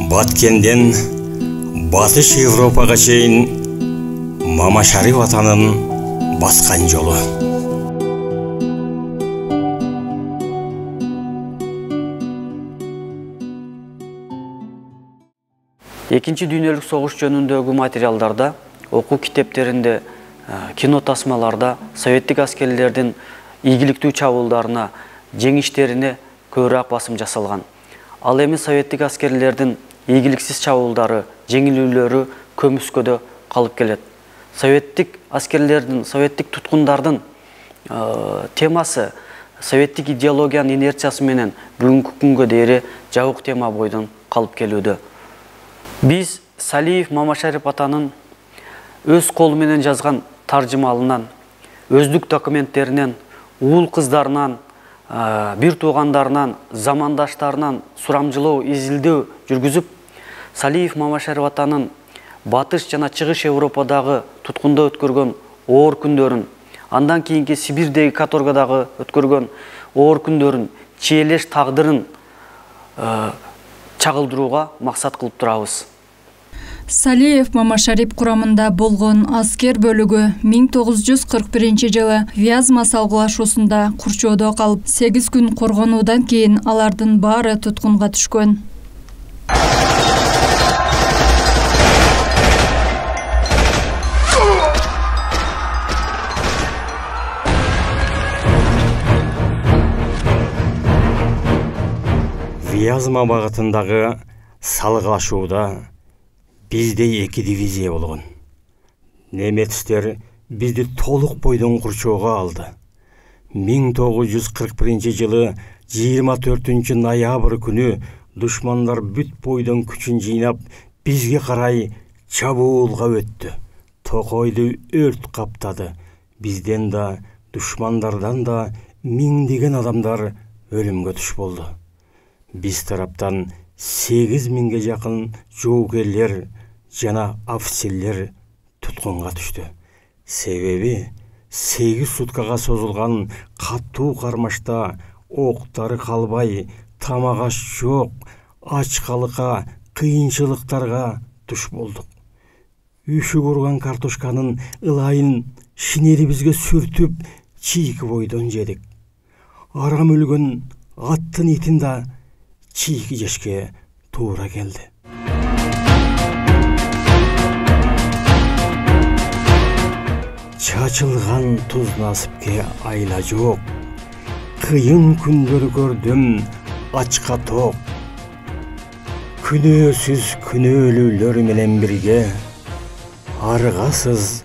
Баткенден Батыш Европаға чейін Мамашари ватанын басқан жолы. Экинчи дүйнөлүк согуш жөнүндөгү материалдарда, окуу китептеринде, кино тасмаларда советтик аскерлердин ийгиликтүү чабуулдарына, жеңиштерине көбүрөөк басым жасалган. Ал эми советтик аскерлердин ийгиликсиз чабуулдары, жеңилүүлөрү көмүскөдө калып келет. Советтик аскерлердин, советтик туткундардын темасы советтик идеологиянын инерциясы менен бүгүнкү күнгө дейин жабык тема бойдон калып келүүдө. Биз Салиев Мамашари атанын өз колу менен жазган таржымалынан, өздүк документтеринен, уул кыздарынан, бир туугандарынан, замандаштарынан сурамжылоо, изилдөө жүргүзүп, Салиев Мамашари атанын Батыш жана Чыгыш Европадагы туткунда өткөргөн оор күндөрүн, андан кийинки Сибирдеги каторгадагы өткөргөн оор күндөрүн, чиелеш тагдырын чагылдырууга максат кылып турабыз. Салиев Мамашарип курамында болгон аскер бөлүгү 1941 жылы Вязма салгылашуусунда Курчоодо калып, 8 күн коргонуудан кийин алардын баары туткунга түшкөн. Вязма багытындагы салгылашууда бизде 2 дивизия болгон. Немецтер бизди толук бойдон Курчоого алды. 1941 жылы 24 ноябрь күнү душмандар бүт бойдон күчүн жыйнап бизге карай чабуулга өттү. Токойду өрт каптады. Бизден да, душмандардан да миңдеген адамдар өлүмгө туш болду. Биз тараптан 8000 жакын жоокерлер жана офицерлер туткунга түштү. Себеби 8 суткага созулган каттуу кармашта октары калбай, тамак аш жок, ачкалыкка, кыйынчылыктарга туш болдук. Үшүк урган картошканын ылайын шинелибизге сүртүп, чийки бойдон жедик. Арам өлгөн аттын итин да чийки жешке туура келди. Чачылган туз насипке айла жок. Кыйын күндөр көрдүм, ачка ток. Күнөөсүз күнөөлүүлөр менен бирге аргасыз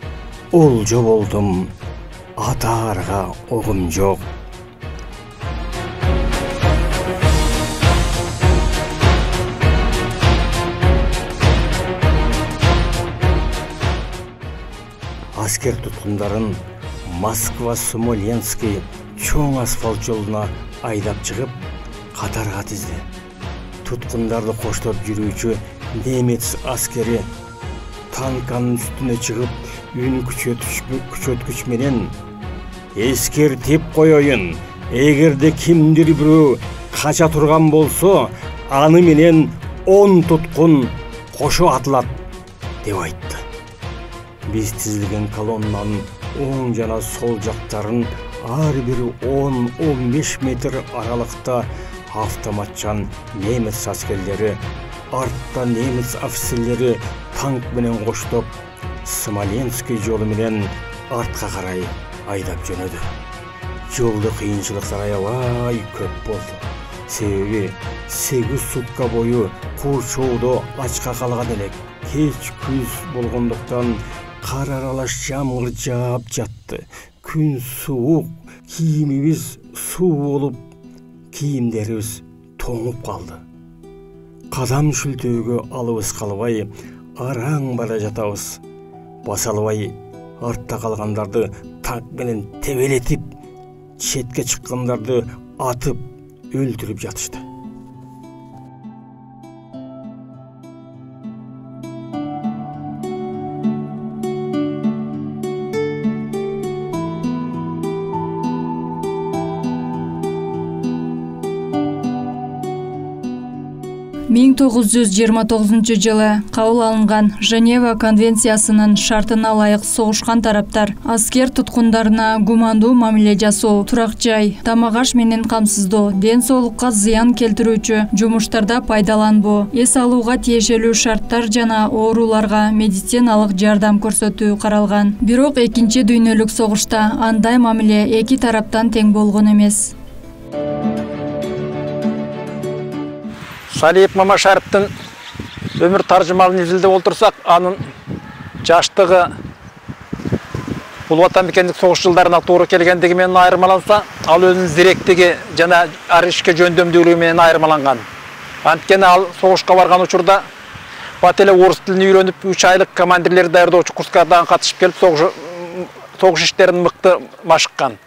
олжо болдум, атаарга огум жок. Аскер туткундарын Москва-Смоленский чоң асфальт жолуна айдап чыгып, катарга тизди. Туткундарды коштоп жүрүүчү немец аскери танканын үстүнө чыгып, үн күчөткүч менен эскертип коеюн, эгерде кимдир бирөө кача турган болсо, аны менен 10 туткун кошо атылат деп айтты. Биз тизилген колоннанын оң жана сол жактарын ар бири 10-15 метр аралыкта автоматчан немец аскерлери, артта немец офицерлери танк менен коштоп, Смоленский жолу менен артка карай айдап жөнөдү. Жолдо кыйынчылыктар аябай көп болду. Себеби 8 сутка бою Курчоодо ачка калган элек. Кеч күз болгондуктан кар аралаш жамгыр жаап жатты. Күн суук, кийимибиз суу болуп, кийимдерибиз тоңуп калды. Кадам шүлтөөгө алыбыз калбай, араң бара жатабыз. Баса албай, артта калгандарды танк менен тебелетип, четке чыккандарды атып, өлтүрүп жатышты. 1929 жылы кабыл алынган Женева конвенциясынын шартына ылайык согушкан тараптар аскер туткундарына гумандуу мамиле жасоо, турак жай, тамак-аш менен камсыздоо, ден соолукка зыян келтирүүчү жумуштарда пайдаланбоо, эс алууга тиешелүү шарттар жана ооруларга медициналык жардам көрсөтүү каралган. Бирок экинчи дүйнөлүк согушта андай мамиле эки тараптан тең болгон эмес. Салиев Мамашариптин өмүр таржымалын изилдеп олтурсак, анын жаштыгы бул Ватан мекендик согуш жылдарына туура келгендиги менен айырмаланса, ал өзүнүн зиректиги жана ар ишке жөндөмдүүлүгү менен айырмаланган. Анткени ал согушка барган учурда бат эле орус тилин үйрөнүп, 3 айлык командирлер даярдоочу курскардан катышып келип, согуш иштерин мыкты машыккан.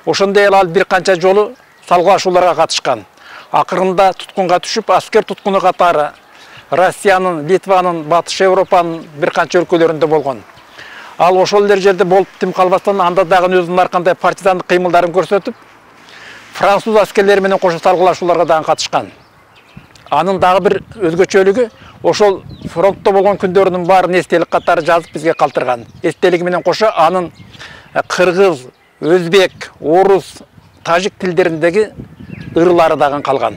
Ошондой ал бир канча жолу салгылашууларга катышкан. Акырында туткунга түшүп, аскер туткуну катары Россиянын, Литванын, Батыш Европанын бир канча өлкөлөрүндө болгон. Ал ошол эле жерде болуп тим калбастан, анда дагы өзүнүн ар кандай партизандык кыймылдарын көрсөтүп, француз аскерлери менен кошо салгылашууларга дагы катышкан. Анын дагы бир өзгөчөлүгү, ошол фронтто болгон күндөрүнүн баарын эстелик катары жазып бизге калтырган. Эстелиги менен кошо анын кыргыз, өзбек, орус, тажик тилдериндеги ырлары дагы калган.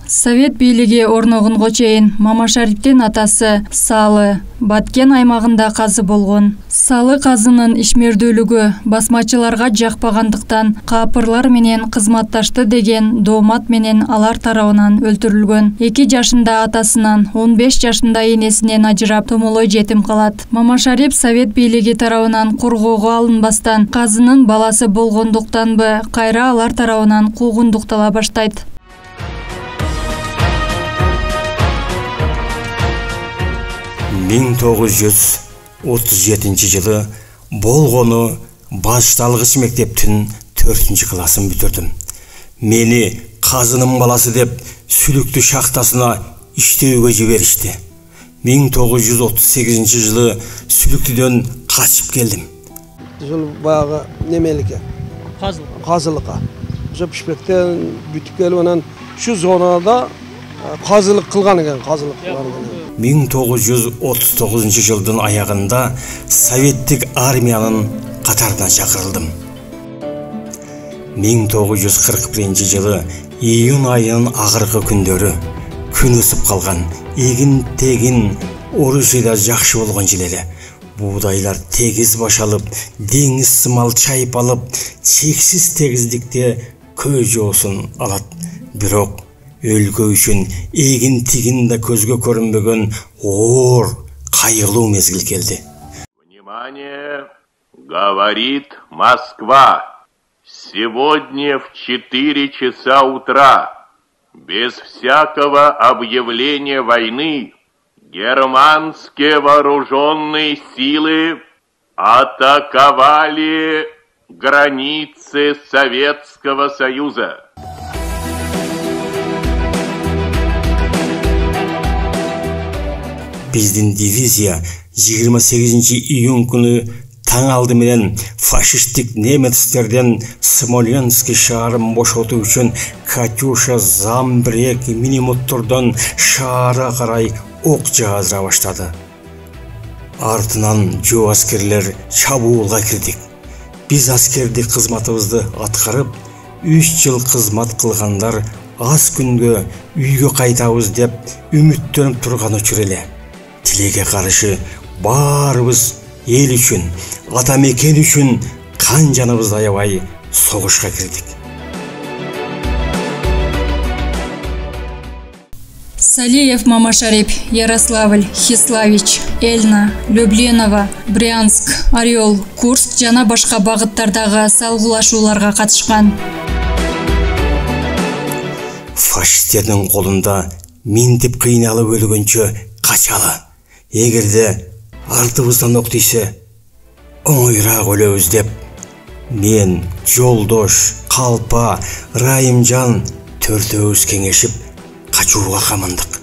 Совет бийлиги орногонго чейин Мамашариптин атасы Салы Баткен аймагында казы болгон. Салы казынын ишмердүүлүгү басмачыларга жакпагандыктан капырлар менен кызматташты деген доомат менен алар тарабынан өлтүрүлгөн. 2 жашында атасынан, 15 жашында энесинен ажырап, томолой жетим калат. Мамашарип Совет бийлиги тарабынан коргоого алынбастан, казынын баласы болгондуктанбы, кайра алар тарабынан куугундуктала баштайт. 1937 жылы болгону башталгыч мектептин 4-классын бүтүрдүм. Мени казынын баласы деп Сүлүктү шахтасына иштөөгө жиберишти. 1938 жылы Сүлүктүдөн качып келдим. Ушул баягы немеликке, казылыкка. Ошо Пишпектен бүтүп келип анан ушу зонада казылык кылган экен, казылык кылган экен. 1939 жылдын аягында Советтик армиянын катарына чакырылдым. 1941 жылы июнь айынын агыркы күндөрү күн ысып калган, эгин-тегин орушуйда жакшы болгон жыл эле. Буудайлар тегиз башалып, деңиз сымал чайып алып, чексиз тегиздикте көз жоосун алат. Бирок өлкө үчүн эгин-тигин да көзгө көрүнбөгөн оор, кайгылуу мезгил келди. Внимание, говорит Москва. Сегодня в 4 часа утра, без всякого объявления войны, германские вооруженные силы атаковали границы Советского Союза. Биздин дивизия 28 июнь күнү таң алды менен фашисттик немецтерден Смоленский шаарын бошотуу үчүн Катюша, Замбрек, минимоттордон шаара карай ок жаазыра баштады. Артынан жоо аскерлер чабуулга кирдик. Биз аскердик кызматыбызды аткарып, 3 жыл кызмат кылгандар аз күнгө үйгө кайтабыз деп үмүттөнүп турган учур эле. Тилеге каршы баарыбыз эл үчүн, ата мекен үчүн кан жаныбызды аябай согушка кирдик. Салиев Мамашарип, Ярославль, Хиславич, Эльна, Любленова, Брянск, Орел, Курск жана башка багыттардагы салгылашууларга катышкан. Фашисттердин колунда минтип кыйналып өлгөнчө качалы. Эгерде артыбыздан ок тийсе, оңоюраак өлөбүз деп, мен, Жолдош, Калпа, Райымжан төртөөбүз кеңешип качууга камындык.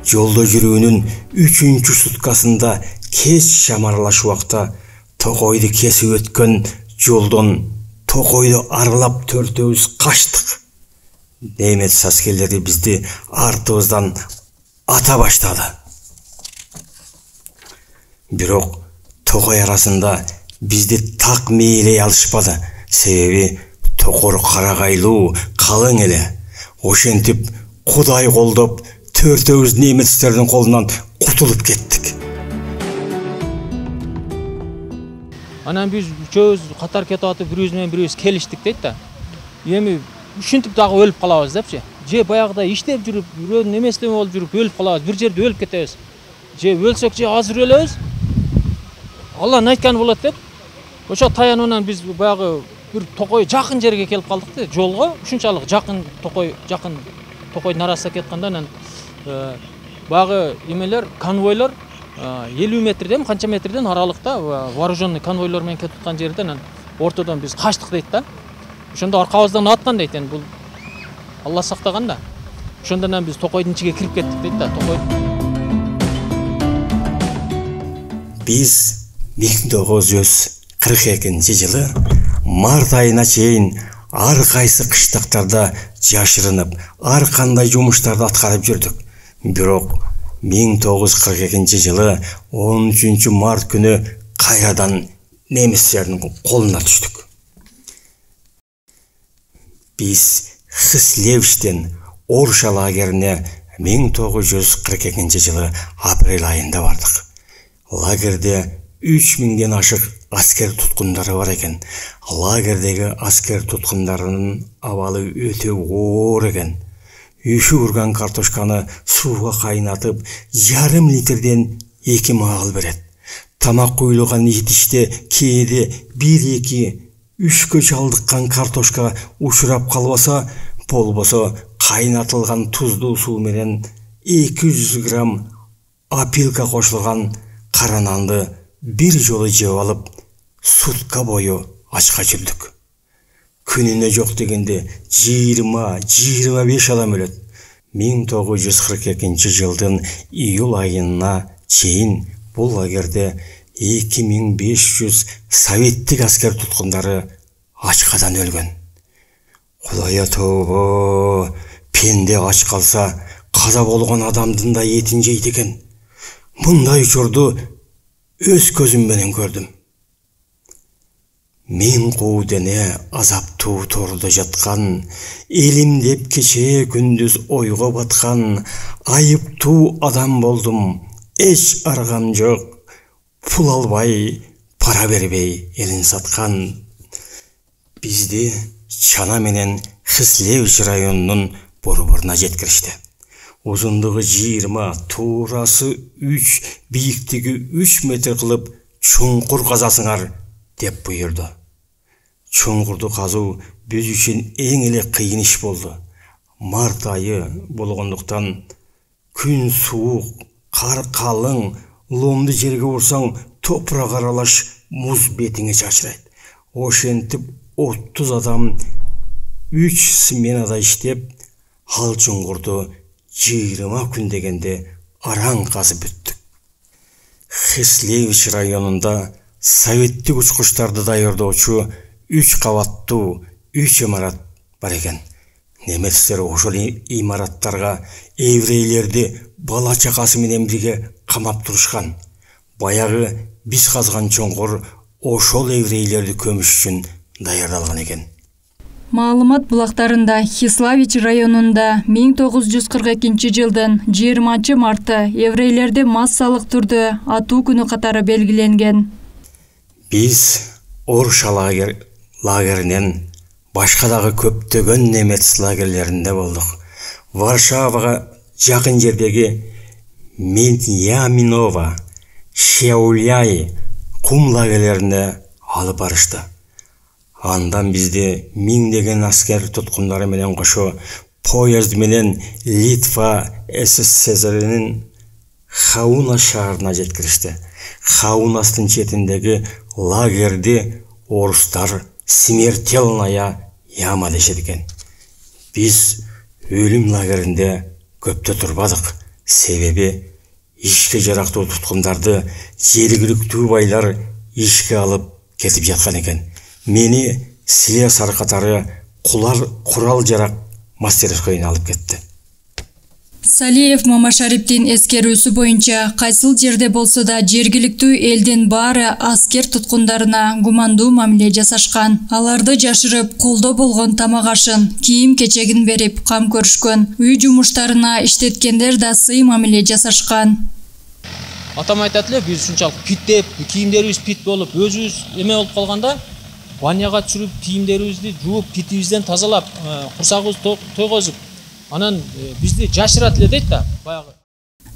Жолдо жүрүүнүн 3-чү суткасында кеч шамарлаш убакта Токойду кесип өткөн жолдон Токойду аралап төртөөбүз качтык. немец аскерлери бизди артыбыздан ата баштады. Бирок Токой арасында бизди так мейлей алышпады. Себеби Токор карагайлуу, калың эле. Ошентип Кудай колдоп, төртөөбүз немецтердин колунан кутулуп кеттик. Анан биз үчөөбүз катар кетип атып, бирөөбүз менен бирөөбүз келиштик дейт да. Эми ушинтип дагы өлүп калабыз депчи. Же баягыда иштеп жүрүп, бирөөнүн эместеме болуп жүрүп өлүп калабыз, бир жерде өлүп кетебиз. Же өлсөк же азыр өлөбүз. Алланын айтканы болот деп. Ошо таянуунан биз баягы бир Токой жакын жерге келип калдык да, жолго. Ушунчалык жакын Токойдун арасына кетканда анан баягы эмелер, конвойлор 50 метрден, канча метрден аралыкта вооруженный конвойлор менен кетип аткан жерде анан ортодон биз качтык дейт да. Ошондо аркабыздан аткан дейт, эми бул Алла сактаган да. Ошондон биз Токойдун ичиге кирип кеттик дейт да, Токой. Биз 1942-жылы март айына чейин ар кайсы кыштактарда жашырынып, ар кандай жумуштарды аткарып жүрдүк. Бирок 1942-жылы 13 март күнү кайрадан немистердин колуна түштүк. Биз Хислевичтен Орша лагерине 1942-жылы апрель айында бардык. Лагерде 3000ден ашык аскер туткундары бар экен. Лагердеги аскер туткундарынын абалы өтө оор экен. Үшү урган картошканы сууга кайнатып, жарым литрден 2 магыл берет. Тамак куйлуган итиште кээде 1-2-3 чалдыккан картошка учурап калбаса, болбосо кайнатылган туздуу суу менен 200 грамм апилка кошулган кара нанды бир жолу жеп алып, сутка бою ачка жүрдүк. Күнүнө жок дегенде 20-25 адам өлөт. 1942-жылдын июль айына чейин бул лагерде 2500 советтик аскер туткундары ачкадан өлгөн. Кудайга тобо, пенде ач калса каза болгон адамдын да этин жейт экен. Мындай учурду өз көзүм менен көрдүм. Мен куу дене азаптуу тордо жаткан, элим деп кече күндүз ойго баткан, айыптуу адам болдум. Эч аргам жок, пул албай, пара бербей элин саткан. Бизди чана менен Хислевич районунун борборуна жеткиришти. Узундугу 20, туурасы 3, бийиктиги 3 метр кылып чуңкур казасыңар деп буйрду. Чуңкурду казуу биз үчүн эң эле кыйын иш болду. Март айы болгондуктан күн суук, кар калың, ломду жерге урсаң топурак аралаш муз бетиңе чачырайт. Ошентип 30 адам 3 сменада иштеп, ал чуңкурду 20 күн дегенде араң казып бүттүк. Хислевич районунда советтик учкучтарды даярдоочу 3 кабаттуу 3 имарат бар экен. Немецтер ошол имараттарга еврейлерди бала чакасы менен бирге камап турушкан. Баягы биз казган чоңкур ошол еврейлерди көмүш үчүн даярдалган экен. Маалымат булактарында Хислевич районунда 1942-жылдын 20 марты еврейлерди массалык түрдө атуу күнү катары белгиленген. Биз Орша лагеринен башка дагы көптөгөн немец лагерлеринде болдук. Варшавага жакын жердеги Меньяминова, Шеуляй кум лагерлерине алып барышты. Андан бизди миңдеген аскер туткундары менен кошо поезд менен Литва СССРнин Хауна шаарына жеткиришти. Хаунастын четиндеги лагерди орустар смертельная яма дешет экен. Биз өлүм лагеринде көптө турбадык. Себеби ишке жарактуу туткундарды жергиликтүү байлар ишке алып кетип жаткан экен. Мени слесарь катары курал жарак мастерскойуна алып кетти. Салиев Мамашариптин эскерүүсү боюнча кайсыл жерде болсо да жергиликтүү элдин баары аскер туткундарына гумандуу мамиле жасашкан. Аларды жашырып, колдо болгон тамак ашын, кийим-кечегин берип, кам көрүшкөн. Үй жумуштарына иштеткендер да сый мамиле жасашкан. Атам айтат эле, биз ушунчалык питтеп, кийимдерибиз пит болуп, өзүбүз эме болуп калганда, ванняга түшүрүп, кийимдерибизди жууп, питибизден тазалап, курсагыбызды тойгозуп, анан бизди жашырат эле дейт да, баягы.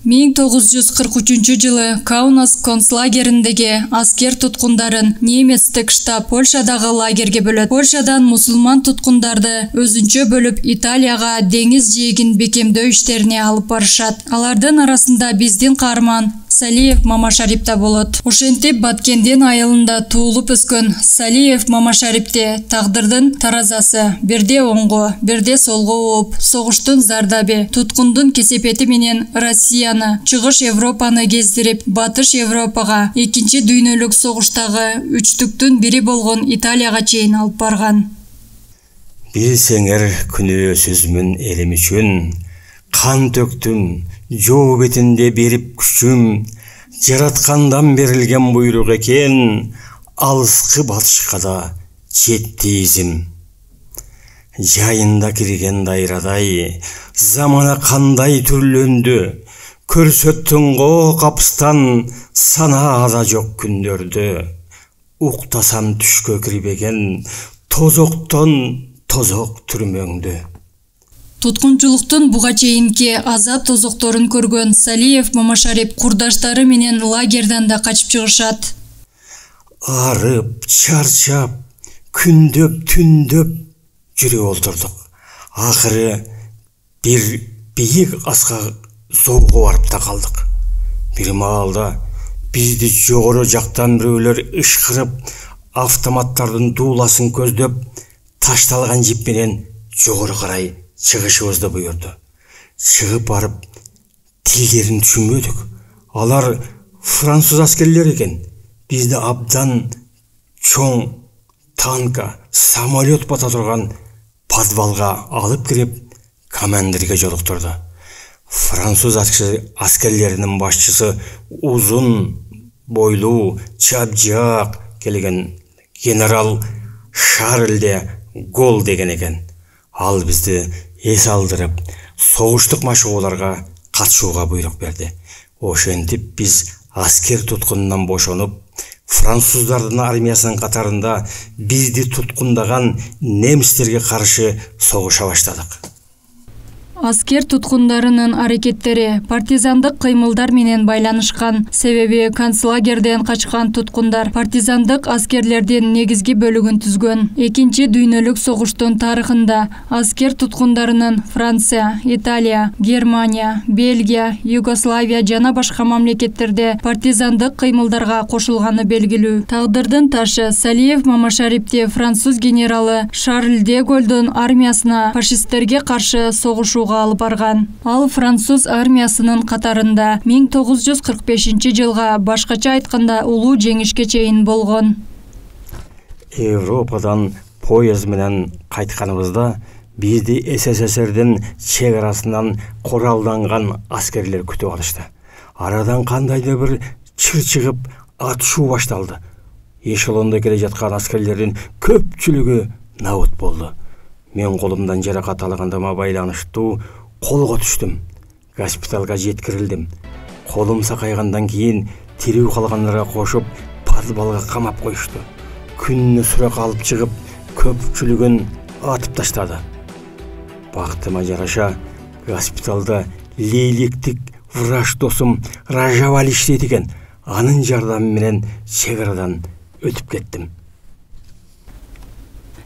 1943 жылы Каунас концлагериндеги аскер туткундарын немецтик штаб Польшадагы лагерге бөлөт. Польшадан мусулман туткундарды өзүнчө бөлүп Италияга деңиз жээгин бекемдөө иштерине алып барышат. Алардын арасында биздин каарман Салиев Мамашарип да болот. Ошентип Баткендин айылында туулуп өскөн Салиев Мамашарипте тагдырдын таразасы бирде оңго, бирде солго ооп, согуштун зардабы, туткундун кесепети менен Россияны, Чыгыш Европаны кездирип, Батыш Европага, экинчи дүйнөлүк согуштагы үчтүктүн бири болгон Италияга чейин алып барган. Билсеңер күнөөсүзмүн элим үчүн, кан төктүм, жоо бетинде берип күчүм, жараткандан берилген буйрук экен, алыскы батышка да жетти изим. Жайында кирген дайрадай, замана кандай түрлөндү, көрсөттүң го капыстан, санаада жок күндөрдү. Уктасам түшкө кирбеген, тозоктон тозок түрмөңдү. Туткунчулуктун буга чейинки азап тозокторун көргөн Салиев Мамашарип курдаштары менен лагерден да качып чыгышат. Арып, чарчап, күндөп, түндөп жүрүп олтурдук. Акыры бир бийик аска зоого барып та калдык. Бир маалда бизди жогору жактан бирөөлөр ышкырып, автоматтардын дууласын көздөп, ташталган жип менен жогору карай чыгышыбызды буйурду. Чыгып барып, тилдерин түшүнбөдүк. Алар француз аскерлери экен. Бизди абдан чоң танка, самолет бата турган подвалга алып кирип, командирге жолуктурду. Француз аскерлеринин башчысы узун бойлуу, чапжак келген генерал Шарль де Гол деген экен. Ал бизди эс алдырып, согуштук машыгууларга катышууга буйрук берди. Ошентип биз аскер туткунунан бошонуп, француздардын армиясынын катарында бизди туткундаган немистерге каршы согуша баштадык. Аскер туткундарынын аракеттери партизандык кыймылдар менен байланышкан. Себеби концлагерден качкан туткундар партизандык аскерлердин негизги бөлүгүн түзгөн. Экинчи дүйнөлүк согуштун тарыхында аскер туткундарынын Франция, Италия, Германия, Бельгия, Югославия жана башка мамлекеттерде партизандык кыймылдарга кошулганы белгилүү. Тагдырдын ташы Салиев Мамашарипти француз генералы Шарль де Голдун армиясына фашисттерге каршы согушууга алып барган. Ал француз армиясынын катарында 1945 жылга башкача айтканда улуу жеңишке чейин болгон. Европадан поезд менен кайтканыбызда бизди СССРдин чек арасынан куралданган аскерлер күтүп алышты. Арадан кандайдыр бир чыр чыгып атышуу башталды. Эшелонда келе жаткан аскерлердин көпчүлүгү набыт болду. Мен колумдан жаракат алгандыма байланыштуу колго түштүм. Госпиталга жеткирилдим. Колум сакайгандан кийин тирүү калгандарга кошуп подвалга камап коюшту. Күнүнө сурак алып чыгып, көпчүлүгүн атып таштады. Бактыма жараша госпиталда лейликтик врач досум Ражаваль иштейт экен. Анын жардамы менен чек арадан өтүп кеттим.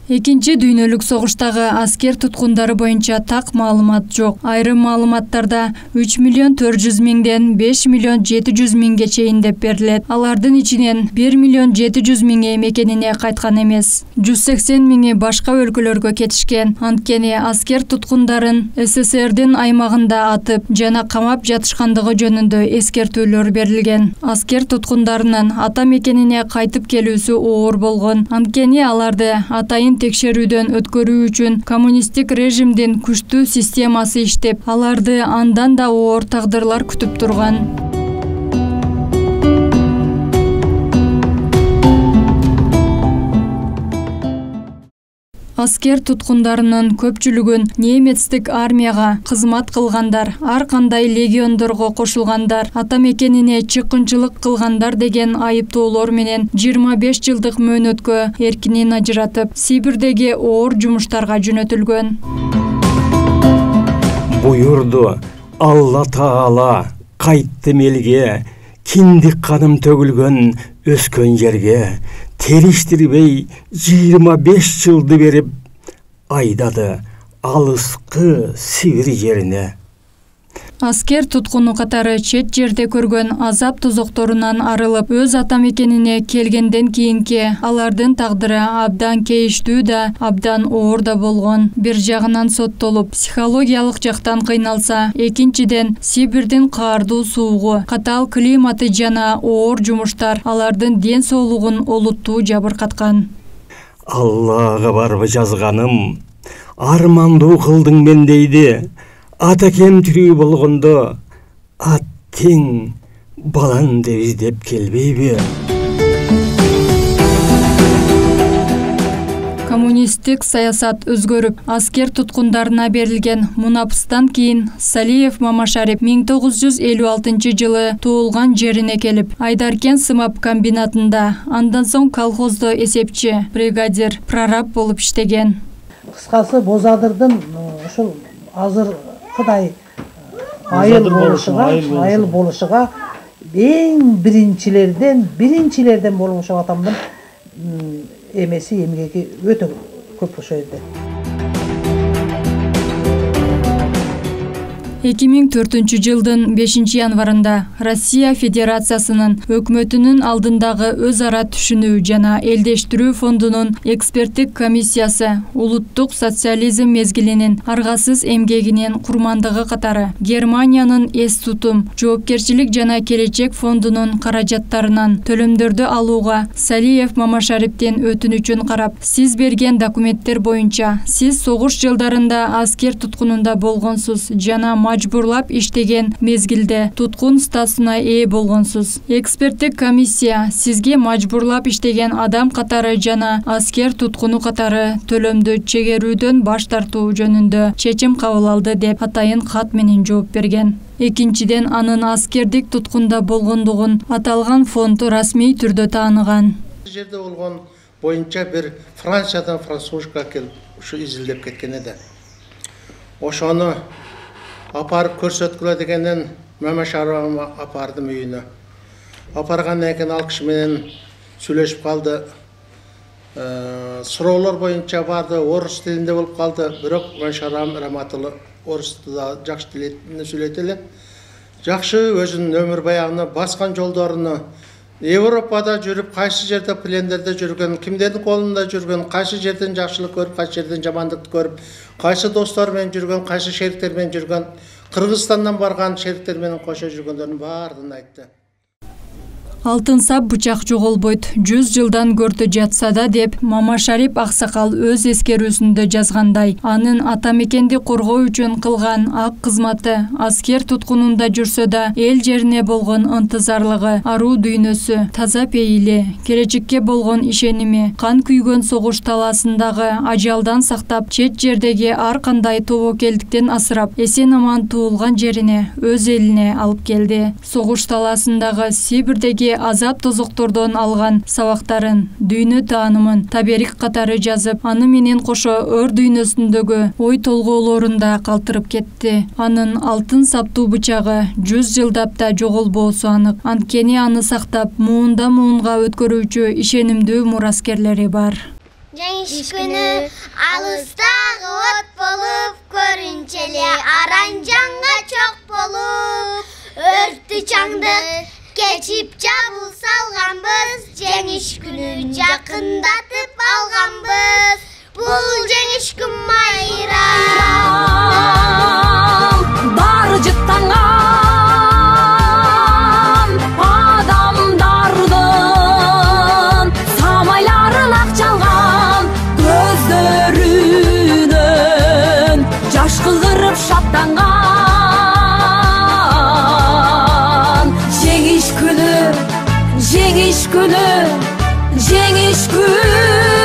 Экинчи дүйнөлүк согуштагы аскер туткундары боюнча так маалымат жок. Айрым маалыматтарда 3 миллион 400 миңден 5 миллион 700 миңге чейин деп берилет. Алардын ичинен 1 миллион 700 миңи мекенине кайткан эмес. 180 миңи башка өлкөлөргө кетишкен. Анткени аскер туткундарын СССРдин аймагында атып жана камап жатышкандыгы жөнүндө эскертүүлөр берилген. Аскер туткундарынын ата мекенине кайтып келүүсү оор болгон. Анткени аларды атайын болгон текшерүүдөн өткөрүү үчүн коммунисттик режимдин күчтүү системасы иштеп, аларды андан да оор тагдырлар күтүп турган. Аскер туткундарынын көпчүлүгүн немецтик армияга кызмат кылгандар, ар кандай легиондорго кошулгандар, ата мекенине чыккынчылык кылгандар деген айыптоолор менен 25 жылдык мөөнөткө эркинен ажыратып, Сибирдеги оор жумуштарга жөнөтүлгөн. Буюрду Алла Таала кайттым элге, киндик каным төгүлгөн өскөн жерге, териштирбей 25 жылды берип айдады алыскы Сибир жерине. Аскер туткуну катары чет жерде көргөн азап тозокторунан арылып, өз ата мекенине келгенден кийинки алардын тагдыры абдан кейиштүү да, абдан оор да болгон. Бир жагынан соттолуп, психологиялык жактан кыйналса, экинчиден Сибирдин каардуу суугу, катаал климаты жана оор жумуштар алардын ден соолугун олуттуу жабыркаткан. Аллага барбы жазганым, армандуу кылдың мен дейди. Атакем тирүү болгондо, ат тең балан деп издеп келбейби? Коммунисттик саясат өзгөрүп, аскер туткундарына берилген мунапыстан кийин Салиев Мамашарип 1956 жылы туулган жерине келип, Айдаркен сымап комбинатында, андан соң колхоздо эсепчи, бригадир, прораб болуп иштеген. Кыскасы Бозадырдын ушул азыр Кудай айыл болушуга эң биринчилерден болуп атамдын эмеси эмгеги өтө көп ошол жерде. 2004 жылдын 5 январында Россия Федерациясынын өкмөтүнүн алдындагы өз ара түшүнүү жана элдештирүү фондунун эксперттик комиссиясы улуттук социализм мезгилинин аргасыз эмгегинин курмандыгы катары Германиянын эс тутум, жоопкерчилик жана келечек фондунун каражаттарынан төлөмдөрдү алууга Салиев Мамашариптин өтүнүчүн карап, сиз берген документтер боюнча сиз согуш жылдарында аскер туткунунда болгонсуз жана мажбурлап иштеген мезгилде туткун статусуна ээ болгонсуз. Эксперттик комиссия сизге мажбурлап иштеген адам катары жана аскер туткуну катары төлөмдү чегерүүдөн баш тартуу жөнүндө чечим кабыл алды деп атайын кат менен жооп берген. Экинчиден, анын аскердик туткунда болгондугун аталган фонд расмий түрдө тааныган. Жерде болгон боюнча бир Франциядан французга келип ушу изилдеп кеткен эди. Ошону апарып көрсөткүлө дегенден Мамашарип апардым үйүнө. Апаргандан кийин ал киши менен сүйлөшүп калды. Суроолор боюнча барды, орус тилинде болуп калды. Бирок Мамашарип раматылы орус тилинде жакшы сүйлөйт эле. Жакшы өзүнүн өмүр баягына баскан жолдоруну, Европада жүрүп, кайсы жерде плендерде жүргөн, кимдердин колунда жүргөн, кайсы жерден жакшылык көрүп, кайсы жерден жамандыкты көрүп, кайсы достор менен жүргөн, кайсы шериктер менен жүргөн, Кыргызстандан барган шериктер менен кошо жүргөндөрдүн баардыгын айтты. Алтын сап бычак жоголбойт, 100 жылдан көртө жатса да деп Мамашарип аксакал өз эскерүүсүндө жазгандай, анын ата мекенди коргоо үчүн кылган ак кызматы аскер туткунунда жүрсө да эл жерине болгон ынтызарлыгы, аруу дүйнөсү, таза пейили, келечекке болгон ишеними, кан күйгөн согуш талаасындагы ажалдан сактап, чет жердеги ар кандай тобокелдиктен асырап, эсен аман туулган жерине, өз элине алып келди. Согуш талаасындагы Сибирдеги азап тозоктордон алган сабактарын, дүйнө таанымын таберик катары жазып, аны менен кошо өр дүйнөсүндөгү ой толгоолорун да калтырып кетти. Анын алтын саптуу бычагы 100 жылдап да жоголбоосу анык. Анткени аны сактап, муунда муунга өткөрүүчү ишенимдүү мураскерлери бар. Жеңиш күнү алыстагы от болуп, көрүнчеле аранжанга чок болуп, өрттү чаңдык кечип жабыл салганбыз, жеңиш күнүн жакындатып алганбыз. Бул жеңиш күн майрам, бары жыттанган адамдардын самайларын ак чалган, көздөрү аттанған. Жеңіш күні, жеңіш күні, жеңіш күні.